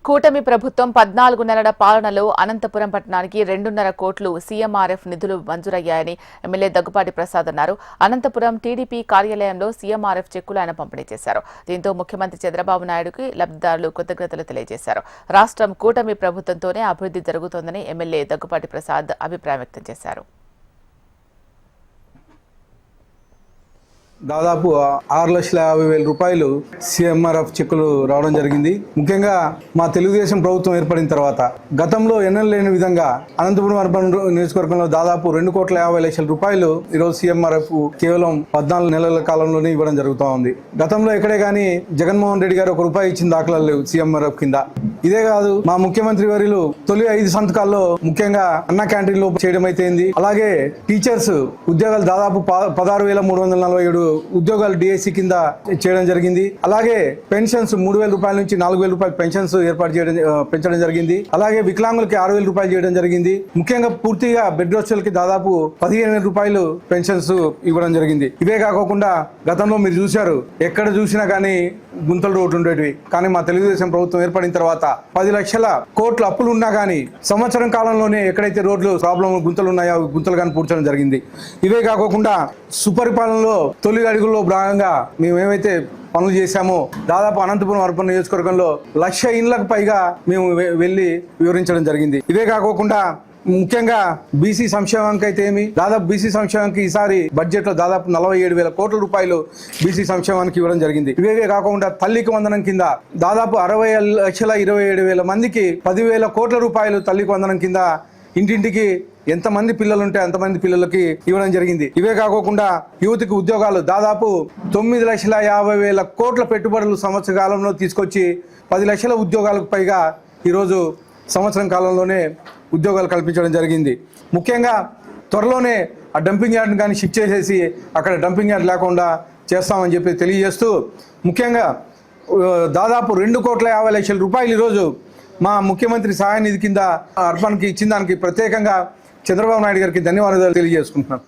కూటమి ప్రభుత్వం 14 నెలల పాలనలో అనంతపురం పట్టణానికి 2.5 కోట్లు సీఎంఆర్ఎఫ్ నిధులు మంజూరయ్యాయని ఎమ్మెల్యే దగ్గుపాటి ప్రసాద్ అన్నారు. అనంతపురం టీడీపీ కార్యాలయంలో సీఎంఆర్ఎఫ్ చెక్కులు ఆయన పంపిణీ చేశారు. దీంతో ముఖ్యమంత్రి చంద్రబాబు నాయుడుకి లబ్ధిదారులు కృతజ్ఞతలు తెలియజేశారు. రాష్ట్రం కూటమి ప్రభుత్వంతోనే అభివృద్ధి జరుగుతోందని ఎమ్మెల్యే దగ్గుపాటి ప్రసాద్ అభిప్రాయం వ్యక్తం చేశారు. దాదాపు 6,50,000 రూపాయలు సీఎంఆర్ఎఫ్ చెక్కులు రావడం జరిగింది. ముఖ్యంగా మా తెలుగుదేశం ప్రభుత్వం ఏర్పడిన తర్వాత గతంలో ఎన్నలేని విధంగా అనంతపురం అర్బన్ నియోజకవర్గంలో దాదాపు 2,50,00,000 రూపాయలు ఈరోజు సీఎంఆర్ఎఫ్ కేవలం 14 నెలల కాలంలోనే ఇవ్వడం జరుగుతూ ఉంది. గతంలో ఎక్కడే కానీ జగన్మోహన్ రెడ్డి గారు 1 రూపాయి ఇచ్చిన దాఖలాలు లేవు సీఎంఆర్ఎఫ్ కింద. ఇదే కాదు, మా ముఖ్యమంత్రి వర్యులు తొలి 5 సంతకాల్లో ముఖ్యంగా అన్న క్యాంటీన్లో చేయడం అయితేంది. అలాగే టీచర్స్ ఉద్యోగాలు దాదాపు 16,347 ఉద్యోగాలు డిఎస్సి కింద చేయడం జరిగింది. అలాగే పెన్షన్స్ 3,000 రూపాయల నుంచి 4,000 రూపాయలు పెన్షన్స్ పెంచడం జరిగింది. అలాగే వికలాంగులకి 6,000 రూపాయలు చేయడం జరిగింది. ముఖ్యంగా పూర్తిగా బెడ్ రెస్టులకి దాదాపు 15,000 రూపాయలు పెన్షన్స్ ఇవ్వడం జరిగింది. ఇవే కాకుండా గతంలో మీరు చూశారు, ఎక్కడ చూసినా కానీ గుంతలు రోడ్లు ఉండేటివి. కానీ మా తెలుగుదేశం ప్రభుత్వం ఏర్పడిన తర్వాత 10 లక్షల కోట్ల అప్పులు ఉన్నా కానీ సంవత్సరం కాలంలోనే ఎక్కడైతే రోడ్లు ప్రాబ్లం గుంతలు ఉన్నాయో గుంతలు కానీ పూడ్చడం జరిగింది. ఇవే కాకుండా సుపరిపాలనలో తొలి అడుగుల్లో భాగంగా మేము ఏమైతే పనులు చేశామో దాదాపు అనంతపురం అర్బన్ నియోజకవర్గంలో 1,00,000 ఇండ్లకు పైగా మేము వెళ్లి వివరించడం జరిగింది. ఇవే కాకుండా ముఖ్యంగా బీసీ సంక్షేమానికి అయితే దాదాపు బీసీ సంక్షేమానికి ఈసారి బడ్జెట్ లో దాదాపు 47,000 కోట్ల రూపాయలు బీసీ సంక్షేమానికి ఇవ్వడం జరిగింది. ఇవే కాకుండా తల్లికి వందనం కింద దాదాపు 60,27,000 మందికి 10,000 కోట్ల రూపాయలు తల్లికి వందనం కింద ఇంటింటికి ఎంతమంది పిల్లలు ఉంటే అంతమంది పిల్లలకి ఇవ్వడం జరిగింది. ఇవే కాకుండా యువతకి ఉద్యోగాలు దాదాపు 9,50,000 కోట్ల పెట్టుబడులు సంవత్సర కాలంలో తీసుకొచ్చి 10 లక్షల ఉద్యోగాలకు పైగా ఈరోజు సంవత్సరం కాలంలోనే ఉద్యోగాలు కల్పించడం జరిగింది. ముఖ్యంగా త్వరలోనే ఆ డంపింగ్ యార్డ్ని కానీ షిఫ్ట్ చేసేసి అక్కడ డంపింగ్ యార్డ్ లేకుండా చేస్తామని చెప్పి తెలియజేస్తూ, ముఖ్యంగా దాదాపు 2,50,00,000 రూపాయలు ఈరోజు మా ముఖ్యమంత్రి సహాయ నిధి కింద అర్బన్కి ఇచ్చిన దానికి ప్రత్యేకంగా చంద్రబాబు నాయుడు గారికి ధన్యవాదాలు తెలియజేసుకుంటున్నాను.